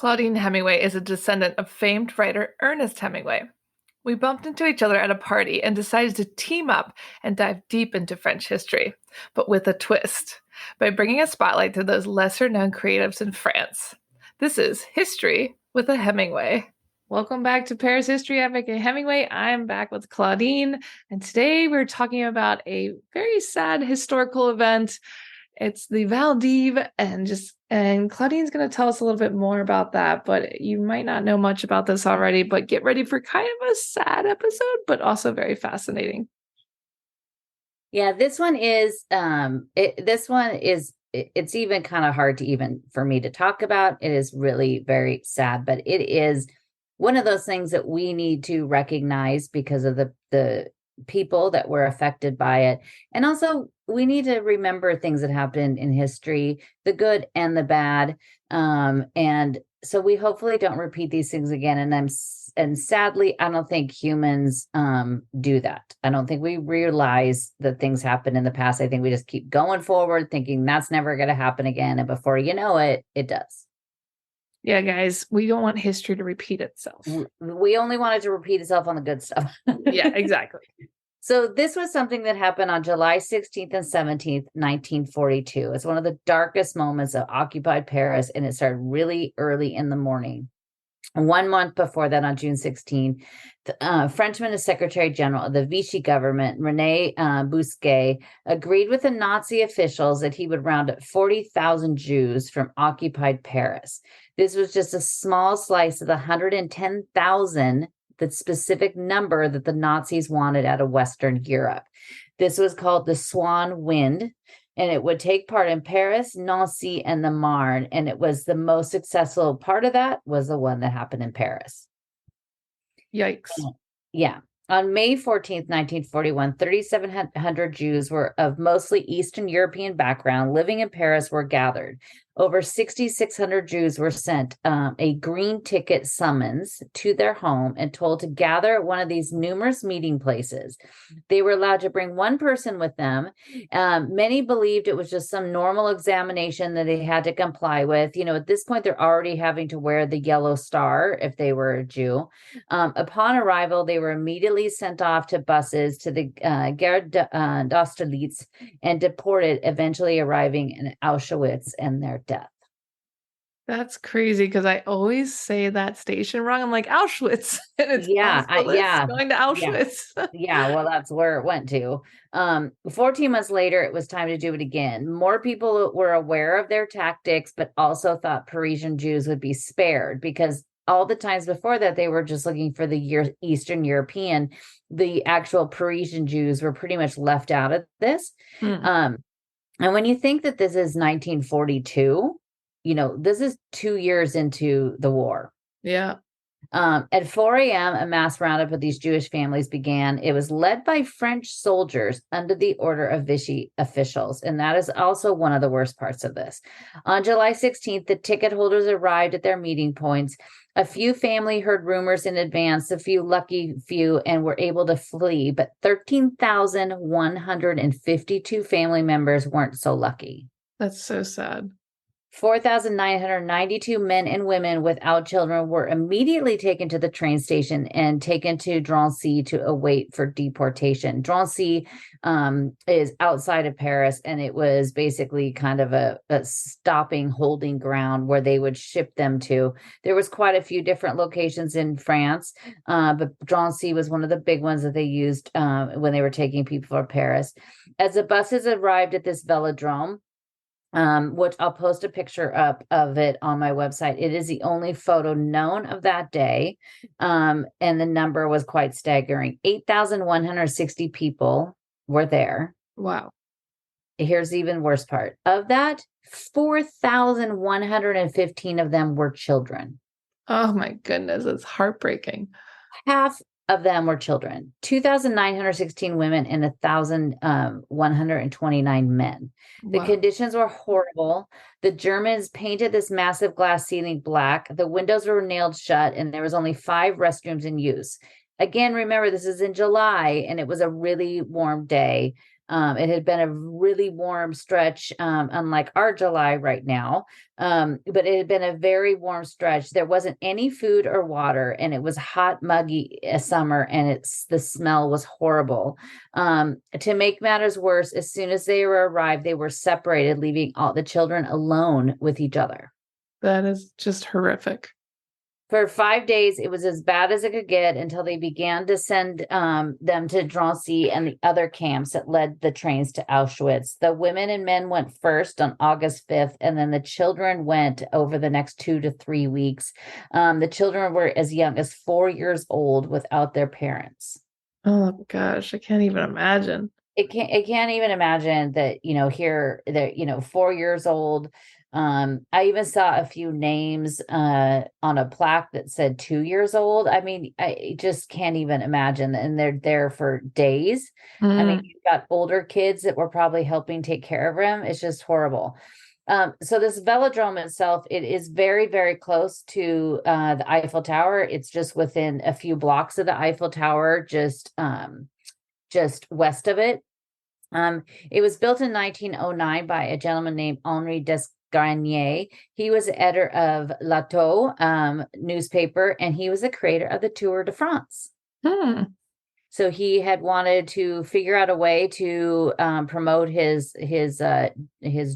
Claudine Hemingway is a descendant of famed writer Ernest Hemingway. We bumped into each other at a party and decided to team up and dive deep into French history, but with a twist, by bringing a spotlight to those lesser-known creatives in France. This is History with a Hemingway. Welcome back to Paris History, Avec, a Hemingway. I'm back with Claudine, and today we're talking about a very sad historical event. It's the Val d'Eve, and Claudine's going to tell us a little bit more about that, but you might not know much about this already, but get ready for kind of a sad episode, but also very fascinating. Yeah, this one is it's even kind of hard to even for me to talk about. It is really very sad, but it is one of those things that we need to recognize because of the people that were affected by it. And also we need to remember things that happened in history, the good and the bad. And so we hopefully don't repeat these things again. And sadly, I don't think humans do that. I don't think we realize that things happened in the past. I think we just keep going forward thinking that's never going to happen again. And before you know it, it does. Yeah, guys, we don't want history to repeat itself. We only want it to repeat itself on the good stuff. Yeah, exactly. So this was something that happened on July 16th and 17th, 1942. It's one of the darkest moments of occupied Paris, and it started really early in the morning. 1 month before that, on June 16, Frenchman and Secretary General of the Vichy government, René Bousquet, agreed with the Nazi officials that he would round up 40,000 Jews from occupied Paris. This was just a small slice of the 110,000, the specific number that the Nazis wanted out of Western Europe. This was called the Swan Wind, and it would take part in Paris, Nancy, and the Marne. And it was the most successful part of that was the one that happened in Paris. Yikes. Yeah. On May 14th, 1941, 3,700 Jews were of mostly Eastern European background living in Paris were gathered. Over 6,600 Jews were sent a green ticket summons to their home and told to gather at one of these numerous meeting places. They were allowed to bring one person with them. Many believed it was just some normal examination that they had to comply with. You know, at this point, they're already having to wear the yellow star if they were a Jew. Upon arrival, they were immediately sent off to buses to the Gare d'Austerlitz and deported, eventually arriving in Auschwitz and their death. That's crazy because I always say that station wrong. I'm like Auschwitz, and it's going to Auschwitz. Yeah, well, that's where it went to. 14 months later, it was time to do it again. More people were aware of their tactics, but also thought Parisian Jews would be spared because all the times before that, they were just looking for the Eastern European. The actual Parisian Jews were pretty much left out of this. And when you think that this is 1942, you know, this is 2 years into the war. Yeah. At 4 a.m., a mass roundup of these Jewish families began. It was led by French soldiers under the order of Vichy officials. And that is also one of the worst parts of this. On July 16th, the ticket holders arrived at their meeting points. A few family heard rumors in advance, a few lucky few, and were able to flee. But 13,152 family members weren't so lucky. That's so sad. 4,992 men and women without children were immediately taken to the train station and taken to Drancy to await for deportation. Drancy is outside of Paris, and it was basically kind of a stopping, holding ground where they would ship them to. There was quite a few different locations in France, but Drancy was one of the big ones that they used when they were taking people for Paris. As the buses arrived at this velodrome, which I'll post a picture up of it on my website. It is the only photo known of that day. And the number was quite staggering. 8,160 people were there. Wow. Here's the even worse part. Of that, 4,115 of them were children. Oh my goodness, it's heartbreaking. Half of them were children, 2,916 women and 1,129 men. The conditions were horrible. The Germans painted this massive glass ceiling black. The windows were nailed shut, and there was only 5 restrooms in use. Again, remember, this is in July, and it was a really warm day. It had been a really warm stretch, unlike our July right now. But it had been a very warm stretch. There wasn't any food or water, and it was hot, muggy summer, and the smell was horrible. To make matters worse, as soon as they arrived, they were separated, leaving all the children alone with each other. That is just horrific. For 5 days, it was as bad as it could get until they began to send them to Drancy and the other camps that led the trains to Auschwitz. The women and men went first on August 5th, and then the children went over the next 2 to 3 weeks. The children were as young as 4 years old without their parents. Oh gosh, I can't even imagine. I can't even imagine that, here that, 4 years old. I even saw a few names on a plaque that said 2 years old. I mean, I just can't even imagine. And they're there for days. I mean, Mm. you've got older kids that were probably helping take care of them. It's just horrible. So this velodrome itself, it is very, very close to the Eiffel Tower. It's just within a few blocks of the Eiffel Tower, just west of it. It was built in 1909 by a gentleman named Henri Desgarnier. He was the editor of L'Auto newspaper, and he was the creator of the Tour de France. Hmm. So he had wanted to figure out a way to promote his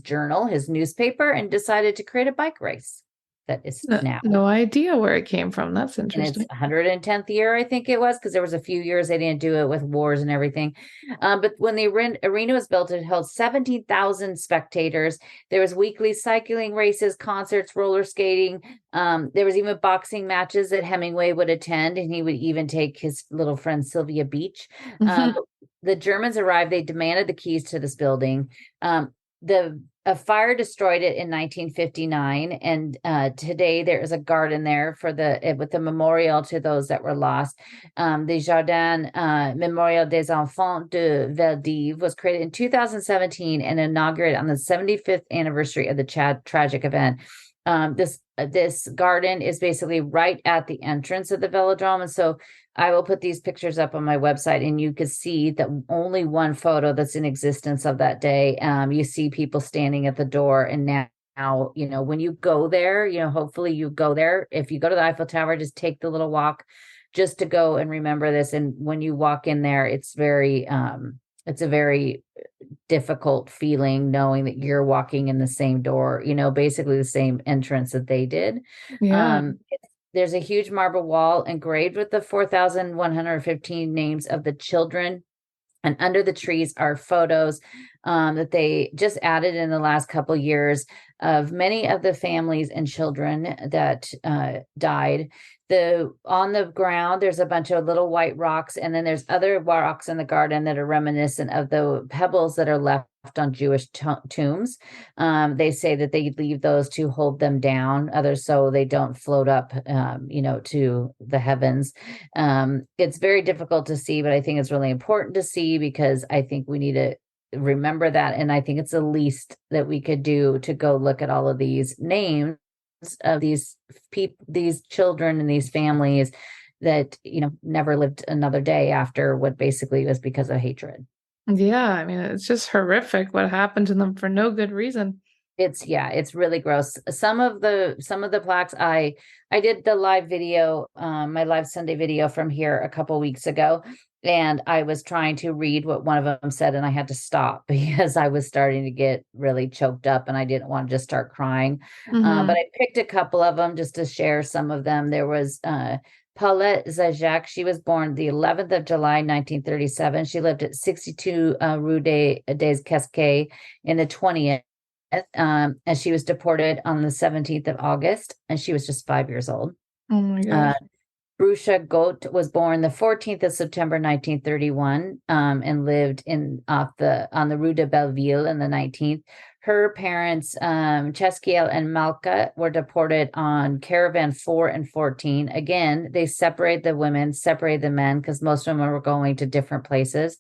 journal, his newspaper, and decided to create a bike race that is No, now no idea where it came from. That's in its interesting. 110th year, I think it was, because there was a few years they didn't do it with wars and everything. But when the arena was built, it held 17,000 spectators. There was weekly cycling races, concerts, roller skating. There was even boxing matches that Hemingway would attend, and he would even take his little friend Sylvia Beach. But the Germans arrived. They demanded the keys to this building. A fire destroyed it in 1959, and today there is a garden there with the memorial to those that were lost. The Jardin Memorial des Enfants de Veldiv was created in 2017 and inaugurated on the 75th anniversary of the tragic event. This garden is basically right at the entrance of the velodrome, and so I will put these pictures up on my website, and you can see the only one photo that's in existence of that day. You see people standing at the door, and now, when you go there, hopefully you go there. If you go to the Eiffel Tower, just take the little walk just to go and remember this. And when you walk in there, it's a very difficult feeling knowing that you're walking in the same door, basically the same entrance that they did. Yeah. There's a huge marble wall engraved with the 4,115 names of the children. And under the trees are photos that they just added in the last couple of years of many of the families and children that died. On the ground, there's a bunch of little white rocks, and then there's other rocks in the garden that are reminiscent of the pebbles that are left on Jewish tombs. They say that they leave those to hold them down, others so they don't float up, to the heavens. It's very difficult to see, but I think it's really important to see because I think we need to remember that. And I think it's the least that we could do to go look at all of these names of these people, these children and these families that, never lived another day after what basically was because of hatred. Yeah, I mean, it's just horrific what happened to them for no good reason. It's really gross. Some of the plaques, I did the live video, my live Sunday video from here a couple weeks ago, and I was trying to read what one of them said, and I had to stop because I was starting to get really choked up, and I didn't want to just start crying. But I picked a couple of them just to share some of them. There was Paulette Zajac. She was born the 11th of July, 1937. She lived at 62 Rue des Casquets in the 20th. And she was deported on the 17th of August, and she was just 5 years old. Oh my gosh. Brusha Goat was born the 14th of September, 1931, and lived on the Rue de Belleville in the 19th. Her parents, Cheskiel and Malka, were deported on Caravan 4 and 14. Again, they separated the women, separated the men, because most women were going to different places.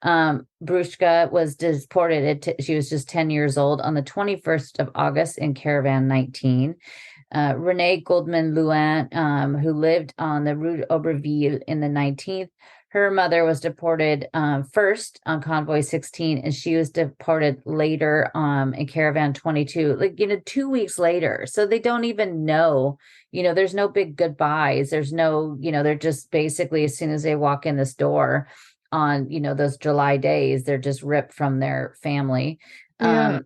Brushka was deported. She was just 10 years old on the 21st of August in Caravan 19. Renee Goldman Luan, who lived on the Rue d'Auberville in the 19th. Her mother was deported first on Convoy 16, and she was deported later in Caravan 22, like, 2 weeks later. So they don't even know, there's no big goodbyes. There's no, they're just basically, as soon as they walk in this door on, those July days, they're just ripped from their family. Yeah.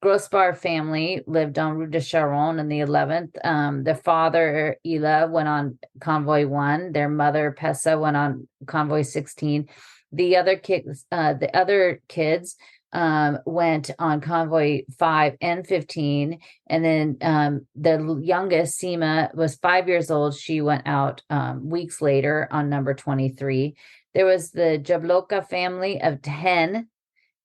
Grossbar family lived on Rue de Charonne in the 11th. Their father, Ila, went on Convoy 1. Their mother, Pessa, went on Convoy 16. The other kids went on Convoy 5 and 15. And then the youngest, Seema, was 5 years old. She went out weeks later on number 23. There was the Jabloka family of 10,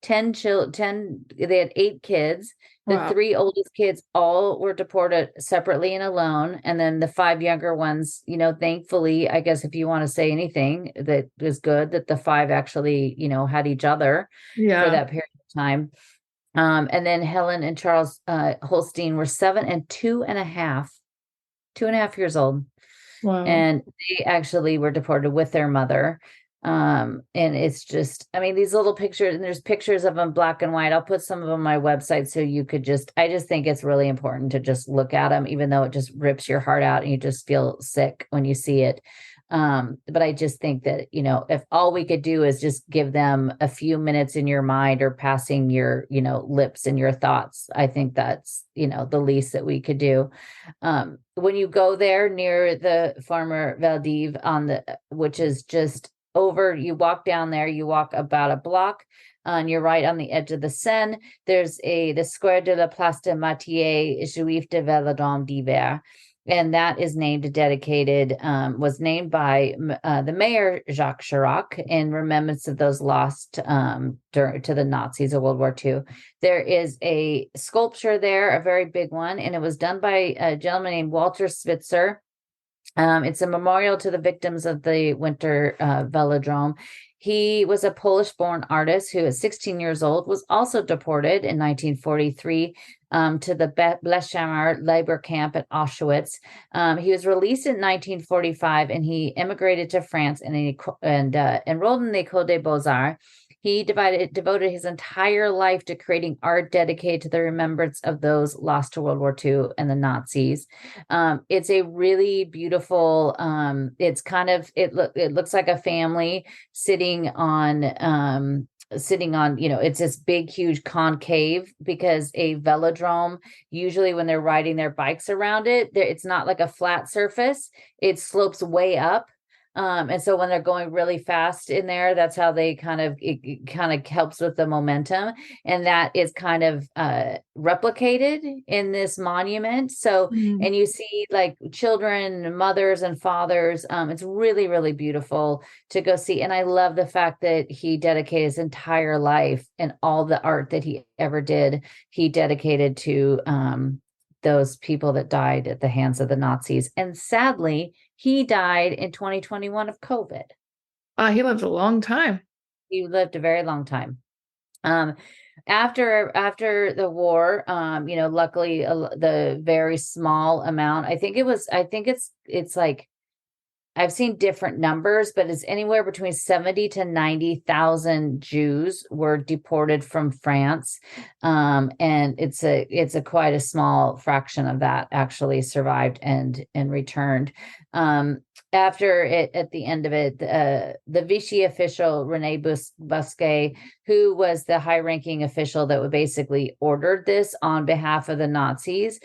they had 8 kids. The Wow. 3 oldest kids all were deported separately and alone. And then the 5 younger ones, thankfully, I guess if you want to say anything, that was good that the 5 actually, had each other for Yeah. that period of time. And then Helen and Charles Holstein were 7 and 2.5, 2.5 years old. Wow. And they actually were deported with their mother. And it's just, I mean, these little pictures, and there's pictures of them black and white. I'll put some of them on my website so you could I just think it's really important to just look at them, even though it just rips your heart out and you just feel sick when you see it. But I just think that, if all we could do is just give them a few minutes in your mind or passing your, lips and your thoughts, I think that's, the least that we could do. When you go there near the Farmer Valdiv which is just you walk down there, you walk about a block, and you're right on the edge of the Seine. There's the Square de la Place de Martyrs Juif de Velodrome d'Hiver. And that is was named by the mayor, Jacques Chirac, in remembrance of those lost to the Nazis of World War II. There is a sculpture there, a very big one, and it was done by a gentleman named Walter Spitzer. It's a memorial to the victims of the Winter Velodrome. He was a Polish-born artist who, at 16 years old, was also deported in 1943 to the Bleshammer labor camp at Auschwitz. He was released in 1945, and he immigrated to France and enrolled in the École des Beaux-Arts. He devoted his entire life to creating art dedicated to the remembrance of those lost to World War II and the Nazis. It's a really beautiful. It looks like a family sitting on. It's this big, huge concave, because a velodrome, usually when they're riding their bikes around it, it's not like a flat surface. It slopes way up. And so when they're going really fast in there, that's how it kind of helps with the momentum. And that is kind of replicated in this monument. So, Mm. and you see like children, mothers and fathers. It's really, really beautiful to go see. And I love the fact that he dedicated his entire life, and all the art that he ever did, he dedicated to those people that died at the hands of the Nazis. And sadly, he died in 2021 of COVID. He lived a long time. He lived a very long time. After the war, luckily the very small amount, I think it's like, I've seen different numbers, but it's anywhere between 70 to 90,000 Jews were deported from France. And it's a quite a small fraction of that actually survived and returned. After it, at the end of it, the Vichy official Rene Busquet, who was the high-ranking official that would basically ordered this on behalf of the Nazis,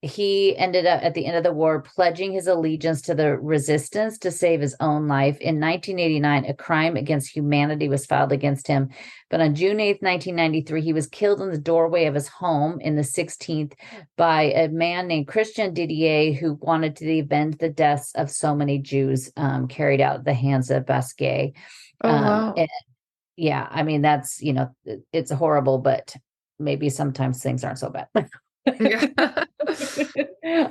he ended up at the end of the war pledging his allegiance to the resistance to save his own life. In 1989, a crime against humanity was filed against him. But on June 8th, 1993, he was killed in the doorway of his home in the 16th by a man named Christian Didier, who wanted to avenge the deaths of so many Jews carried out at the hands of Basquiat. Oh, wow. Yeah, I mean, that's, it's horrible, but maybe sometimes things aren't so bad. Yeah.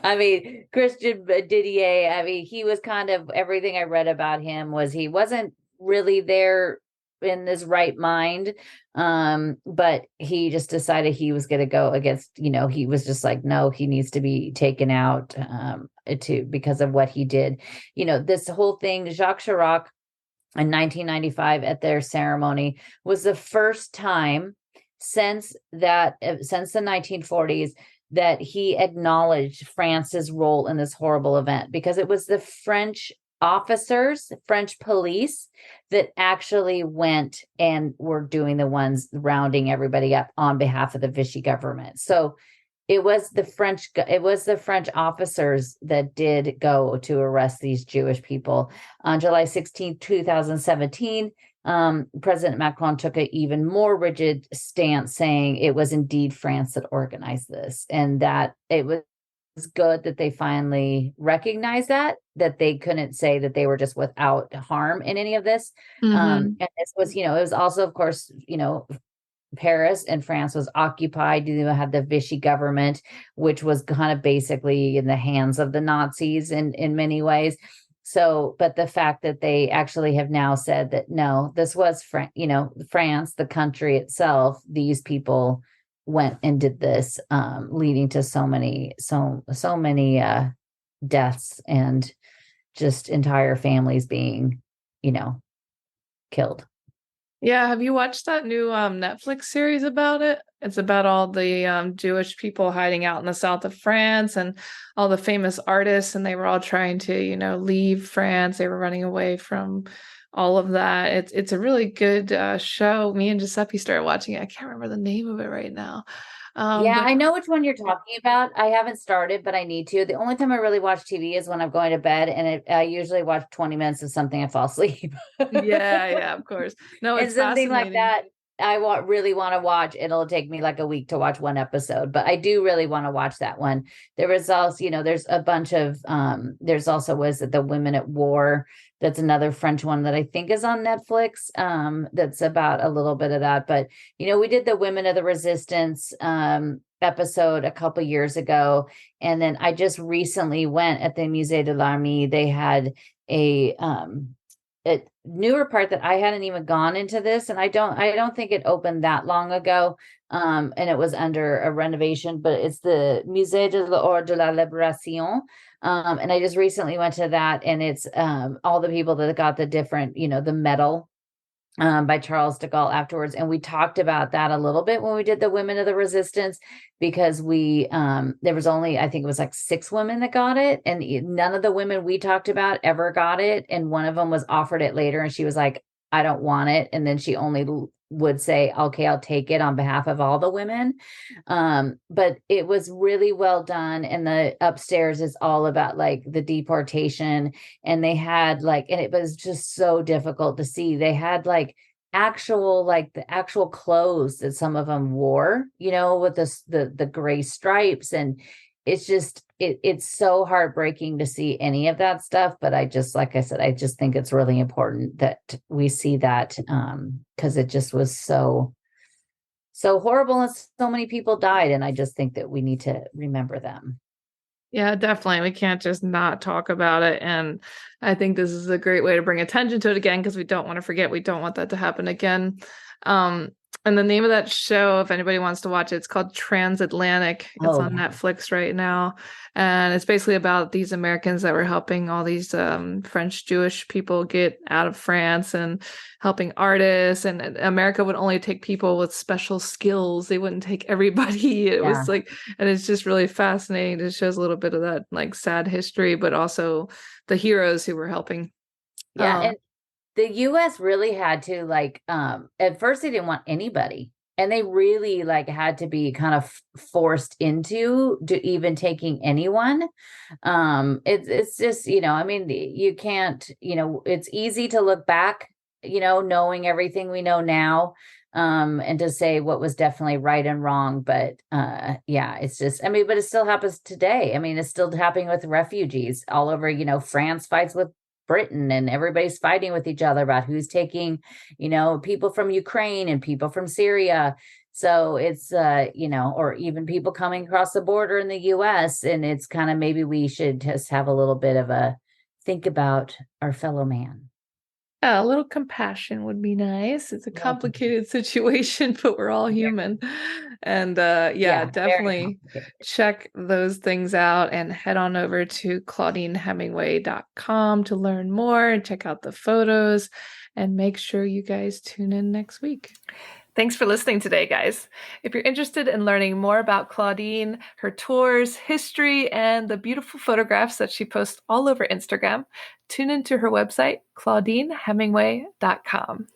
I mean, Christian Didier, I mean, he was kind of, everything I read about him was he wasn't really there in his right mind. But he just decided he was going to go against, he was just like, no, he needs to be taken out because of what he did. This whole thing, Jacques Chirac in 1995 at their ceremony was the first time since the 1940s that he acknowledged France's role in this horrible event, because it was the French officers, French police, that actually went and were doing the ones rounding everybody up on behalf of the Vichy government. So it was the French officers that did go to arrest these Jewish people. On July 16, 2017, President Macron took an even more rigid stance, saying it was indeed France that organized this, and that it was good that they finally recognized that they couldn't say that they were just without harm in any of this. And this was, it was also, of course, Paris and France was occupied. You had the Vichy government, which was kind of basically in the hands of the Nazis in many ways. So, but the fact that they actually have now said that no, this was France, the country itself, these people went and did this, leading to so many deaths and just entire families being, killed. Yeah, have you watched that new Netflix series about it? It's about all the Jewish people hiding out in the south of France and all the famous artists, and they were all trying to, leave France. They were running away from all of that. It's a really good show. Me and Giuseppe started watching it. I can't remember the name of it right now. Yeah, But I know which one you're talking about. I haven't started, but I need to. The only time I really watch TV is when I'm going to bed, and I usually watch 20 minutes of something and fall asleep. yeah, of course. No, And it's something like fascinating. that, really want to watch. It'll take me like a week to watch one episode, but I do really want to watch that one. There was also, there's a bunch of there's also, was it The Women at War? That's another French one that I think is on Netflix. That's about a little bit of that. But we did the Women of the Resistance episode a couple years ago, and then I just recently went at the Musée de l'Armée. They had a newer part that I hadn't even gone into this, and I don't think it opened that long ago. And it was under a renovation, but it's the Musée de l'Ordre de la Libération. And I just recently went to that, and it's all the people that got the different, the medal by Charles de Gaulle afterwards. And we talked about that a little bit when we did the Women of the Resistance, because there was only, I think it was like 6 women that got it, and none of the women we talked about ever got it. And one of them was offered it later, and she was like, I don't want it. And then she only would say, okay, I'll take it on behalf of all the women. But it was really well done. And the upstairs is all about like the deportation. And they had and it was just so difficult to see. They had the actual clothes that some of them wore, with the gray stripes. And it's just, it's so heartbreaking to see any of that stuff. But I just, like I said, I just think it's really important that we see that, because it just was so horrible, and so many people died. And I just think that we need to remember them. Yeah, definitely. We can't just not talk about it. And I think this is a great way to bring attention to it again, because we don't want to forget. We don't want that to happen again. And the name of that show, if anybody wants to watch it, it's called Transatlantic. It's Oh on yeah. Netflix right now. And it's basically about these Americans that were helping all these French Jewish people get out of France, and helping artists. And America would only take people with special skills. They wouldn't take everybody. It was Yeah. and it's just really fascinating. It shows a little bit of that sad history, but also the heroes who were helping. Yeah. And the US really had to at first they didn't want anybody, and they really had to be kind of forced into to even taking anyone. It's just, I mean, you can't, it's easy to look back, knowing everything we know now, and to say what was definitely right and wrong. But yeah, it's just, I mean, but it still happens today. I mean, it's still happening with refugees all over. France fights with Britain, and everybody's fighting with each other about who's taking, people from Ukraine and people from Syria. So it's, or even people coming across the border in the US. And it's kind of, maybe we should just have a little bit of a think about our fellow man. Yeah, a little compassion would be nice. It's a No, complicated situation, but we're all yeah, human. And yeah, yeah, very definitely complicated. check those things out and head on over to claudinehemingway.com to learn more and check out the photos and make sure you guys tune in next week. Thanks for listening today, guys. If you're interested in learning more about Claudine, her tours, history, and the beautiful photographs that she posts all over Instagram, tune into her website, claudinehemingway.com.